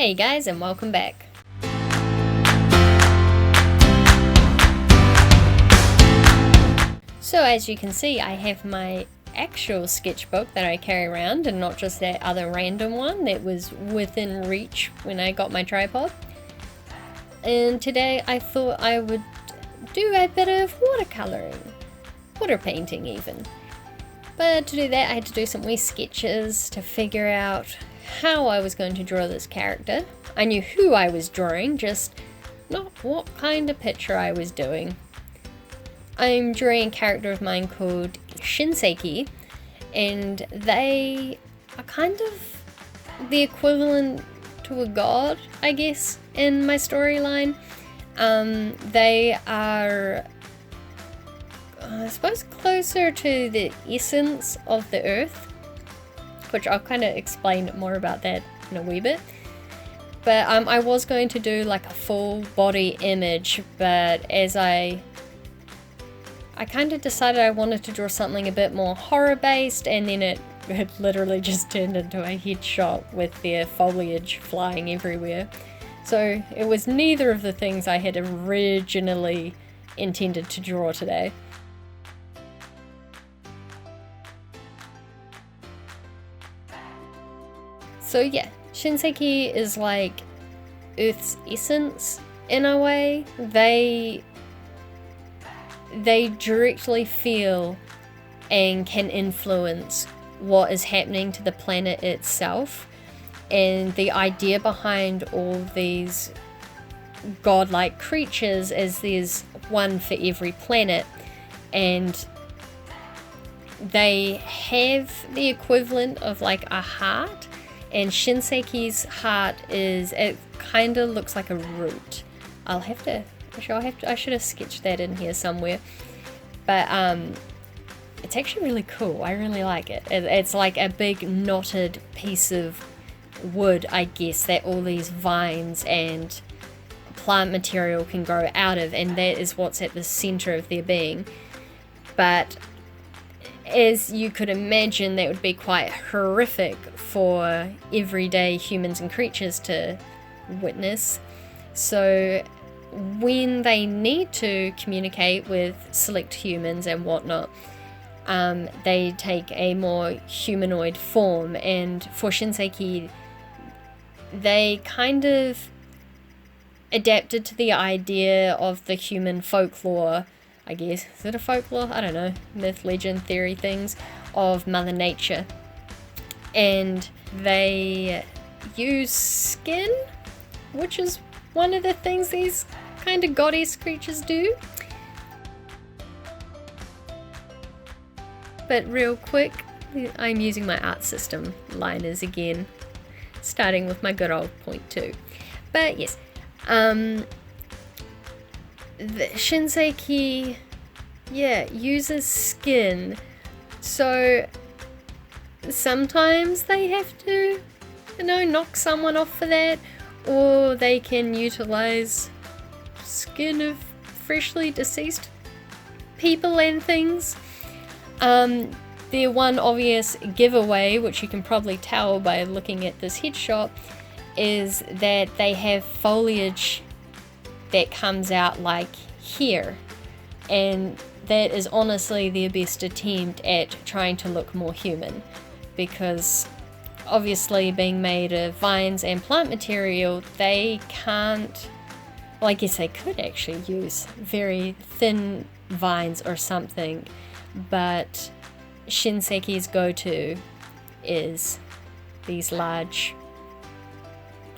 Hey guys, and welcome back. So as you can see, I have my actual sketchbook that I carry around and not just that other random one that was within reach when I got my tripod. And today I thought I would do a bit of watercoloring, water painting even. But to do that I had to do some wee sketches to figure out how I was going to draw this character. I knew who I was drawing, just not what kind of picture I was doing. I'm drawing a character of mine called Shinseiki, and they are kind of the equivalent to a god, I guess, in my storyline. They are, I suppose, closer to the essence of the earth, which I'll kind of explain more about that in a wee bit. But I was going to do like a full body image, but as I kind of decided I wanted to draw something a bit more horror based, and then it literally just turned into a headshot with their foliage flying everywhere. So it was neither of the things I had originally intended to draw today. So yeah, Shinseiki is like Earth's essence in a way. They directly feel and can influence what is happening to the planet itself. And the idea behind all these godlike creatures is there's one for every planet, and they have the equivalent of like a heart. And Shinseiki's heart it kind of looks like a root. I should have sketched that in here somewhere. But it's actually really cool. I really like it. It's like a big knotted piece of wood, I guess, that all these vines and plant material can grow out of, and that is what's at the center of their being. But as you could imagine, that would be quite horrific for everyday humans and creatures to witness. So when they need to communicate with select humans and whatnot, they take a more humanoid form. And for Shinseiki, they kind of adapted to the idea of the human folklore, I guess. Is it a folklore? I don't know. Myth, legend, theory things of Mother Nature. And they use skin, which is one of the things these kind of goddess creatures do. But real quick, I'm using my art system liners again, starting with my good old 0.2. But yes, the Shinseiki, uses skin. So sometimes they have to, knock someone off for that, or they can utilize skin of freshly deceased people and things. Their one obvious giveaway, which you can probably tell by looking at this headshot, is that they have foliage that comes out like here, and that is honestly their best attempt at trying to look more human, because obviously being made of vines and plant material, they can't, well, I guess they could actually use very thin vines or something, but Shinseiki's go-to is these large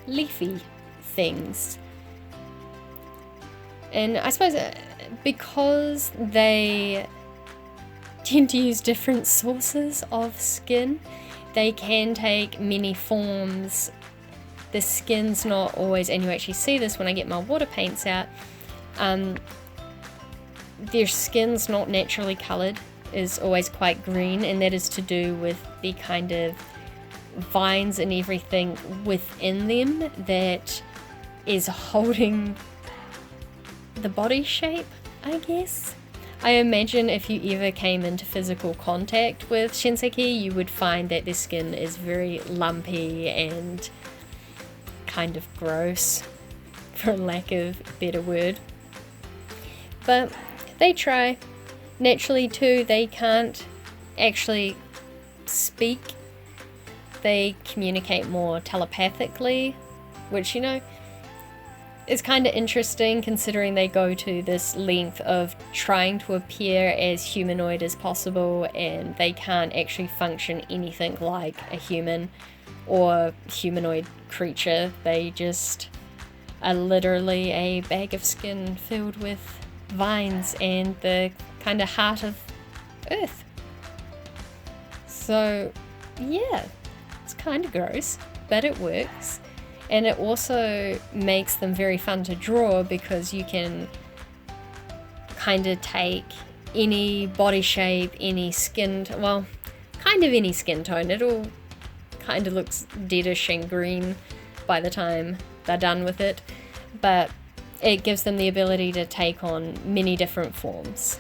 leafy things. And I suppose because they tend to use different sources of skin, they can take many forms. The skin's not always, and you actually see this when I get my water paints out, their skin's not naturally coloured, is always quite green, and that is to do with the kind of vines and everything within them that is holding the body shape, I guess. I imagine if you ever came into physical contact with Shinseiki, you would find that their skin is very lumpy and kind of gross, for lack of a better word. But they try. Naturally too, they can't actually speak. They communicate more telepathically, which, you know, is kind of interesting considering they go to this length of trying to appear as humanoid as possible, and they can't actually function anything like a human or humanoid creature. They just are literally a bag of skin filled with vines and the kind of heart of Earth. So yeah, it's kind of gross, but it works. And it also makes them very fun to draw because you can kind of take any body shape, any skin, well, kind of any skin tone. It all kind of looks deadish and green by the time they're done with it, but it gives them the ability to take on many different forms.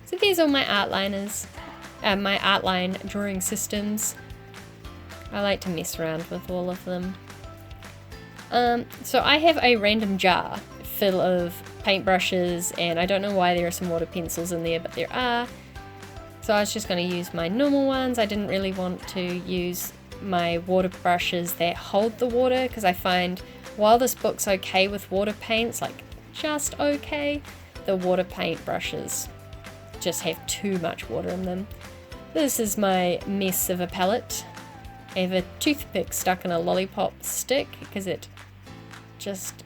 So these are my outliners, my outline drawing systems. I like to mess around with all of them. So I have a random jar full of paintbrushes, and I don't know why there are some water pencils in there, but there are. So I was just going to use my normal ones. I didn't really want to use my water brushes that hold the water, because I find while this book's okay with water paints, like just okay, the water paint brushes just have too much water in them. This is my mess of a palette. I have a toothpick stuck in a lollipop stick because it just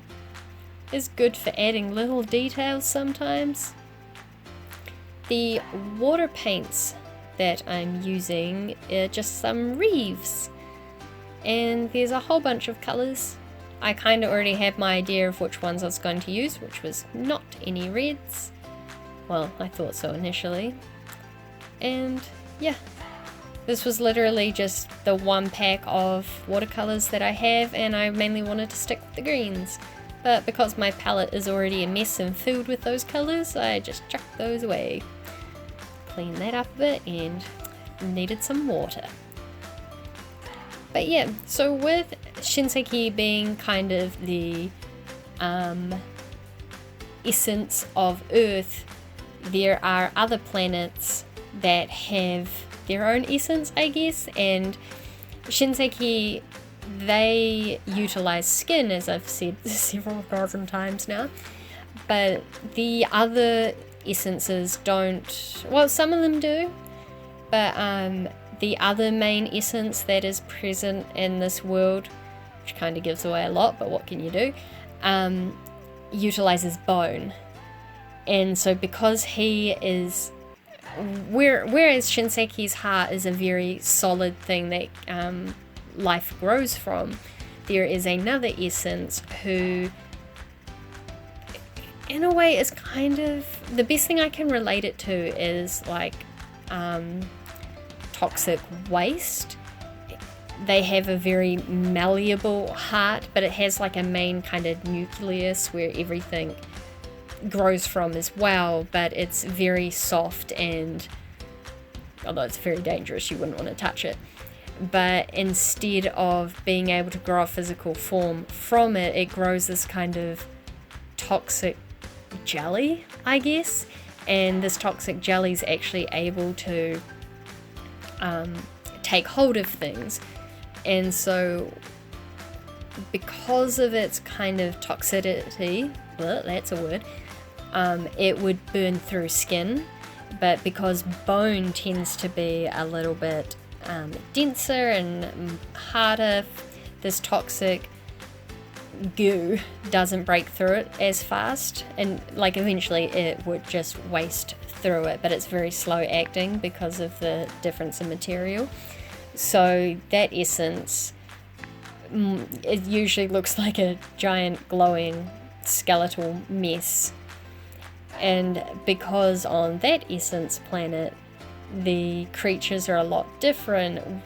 is good for adding little details sometimes. The water paints that I'm using are just some Reeves, and there's a whole bunch of colours. I kind of already had my idea of which ones I was going to use, which was not any reds. Well, I thought so initially. And yeah. This was literally just the one pack of watercolours that I have, and I mainly wanted to stick with the greens. But because my palette is already a mess and filled with those colours, I just chucked those away. Cleaned that up a bit and needed some water. But yeah, so with Shinseiki being kind of the essence of Earth, there are other planets that have their own essence, I guess, and Shinseiki, they utilize skin, as I've said several thousand times now, but the other essences don't. Well, some of them do, but the other main essence that is present in this world, which kind of gives away a lot, but what can you do, utilizes bone. And so because he is, whereas Shinseiki's heart is a very solid thing that life grows from, there is another essence who, in a way, is kind of, the best thing I can relate it to is like toxic waste. They have a very malleable heart, but it has like a main kind of nucleus where everything grows from as well, but it's very soft, and although it's very dangerous, you wouldn't want to touch it. But instead of being able to grow a physical form from it, it grows this kind of toxic jelly, I guess, and this toxic jelly is actually able to take hold of things. And so because of its kind of toxicity, that's a word, it would burn through skin, but because bone tends to be a little bit denser and harder, this toxic goo doesn't break through it as fast, and like eventually it would just waste through it, but it's very slow acting because of the difference in material. So that essence, it usually looks like a giant glowing skeletal mess. And because on that essence planet the creatures are a lot different,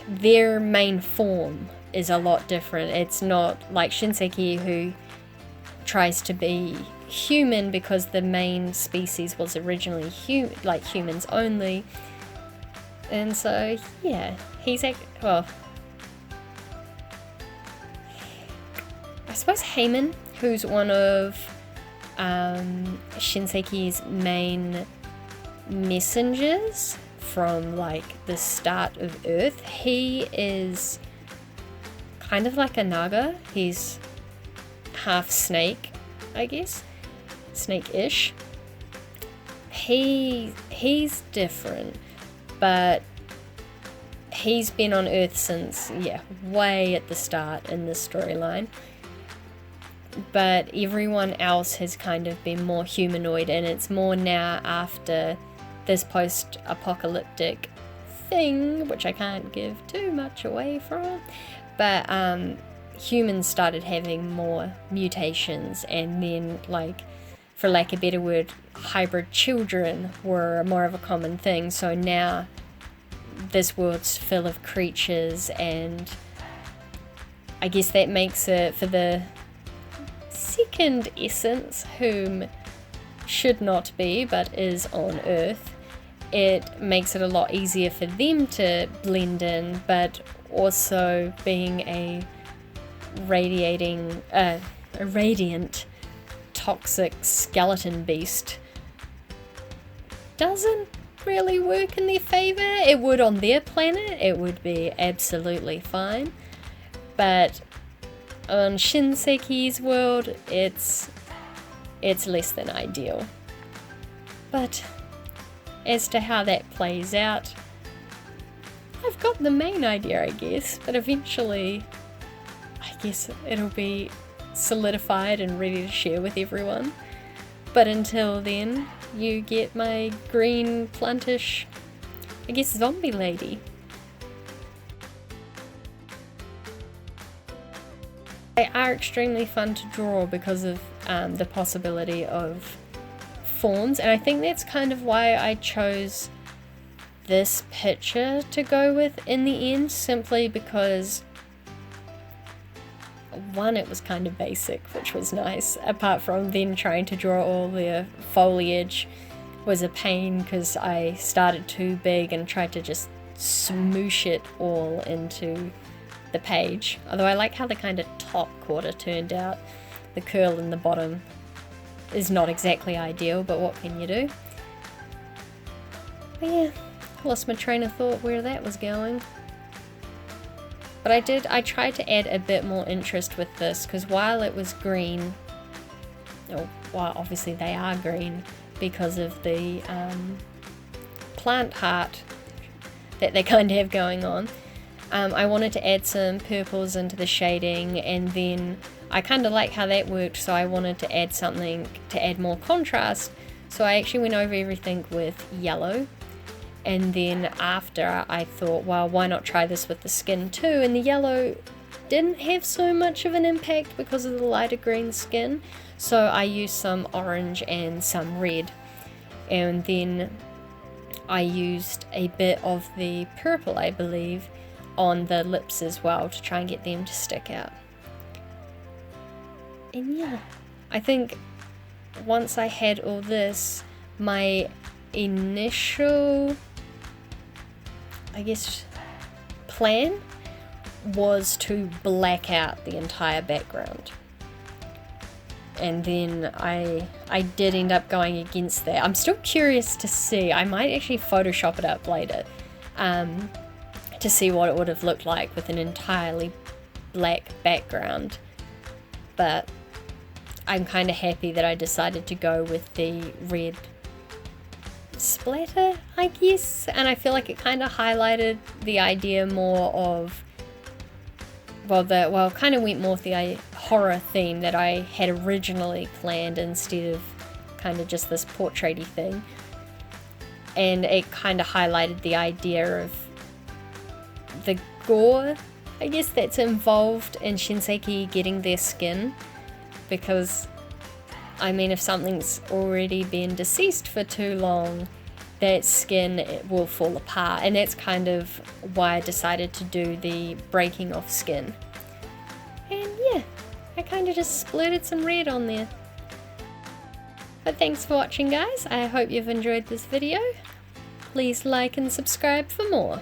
their main form is a lot different. It's not like Shinseiki, who tries to be human because the main species was originally like humans only. And so yeah, he's well, I suppose Heyman, who's one of Shinseiki's main messengers from like the start of Earth. He is kind of like a naga. He's half snake, I guess. Snake-ish. He's different, but he's been on Earth since, yeah, way at the start in this storyline. But everyone else has kind of been more humanoid, and it's more now after this post-apocalyptic thing, which I can't give too much away from, but humans started having more mutations, and then, like, for lack of a better word, hybrid children were more of a common thing. So now this world's full of creatures, and I guess that makes it, for the second essence, whom should not be but is on Earth, it makes it a lot easier for them to blend in, but also being a radiant toxic skeleton beast doesn't really work in their favor. It would on their planet, it would be absolutely fine, but on Shinseiki's world, it's less than ideal. But as to how that plays out, I've got the main idea, I guess, but eventually I guess it'll be solidified and ready to share with everyone. But until then, you get my green plantish, I guess, zombie lady. They are extremely fun to draw because of the possibility of forms, and I think that's kind of why I chose this picture to go with in the end, simply because one, it was kind of basic, which was nice, apart from then trying to draw all the foliage was a pain because I started too big and tried to just smoosh it all into the page. Although I like how the kind of top quarter turned out. The curl in the bottom is not exactly ideal, but what can you do? But yeah, lost my train of thought where that was going. But I tried to add a bit more interest with this, because while it was green, well, obviously they are green because of the plant heart that they kind of have going on. I wanted to add some purples into the shading, and then I kind of like how that worked, so I wanted to add something to add more contrast. So I actually went over everything with yellow, and then after I thought, well, why not try this with the skin too? And the yellow didn't have so much of an impact because of the lighter green skin, so I used some orange and some red, and then I used a bit of the purple, I believe, on the lips as well to try and get them to stick out. And yeah, I think once I had all this, my initial, I guess, plan was to black out the entire background. And then I did end up going against that. I'm still curious to see. I might actually Photoshop it up later to see what it would have looked like with an entirely black background. But I'm kind of happy that I decided to go with the red splatter, I guess. And I feel like it kind of highlighted the idea more of, kind of went more with the horror theme that I had originally planned instead of kind of just this portrait-y thing. And it kind of highlighted the idea of the gore, I guess, that's involved in Shinseiki getting their skin. Because, I mean, if something's already been deceased for too long, that skin will fall apart, and that's kind of why I decided to do the breaking off skin. And yeah, I kind of just splurted some red on there. But thanks for watching, guys. I hope you've enjoyed this video. Please like and subscribe for more.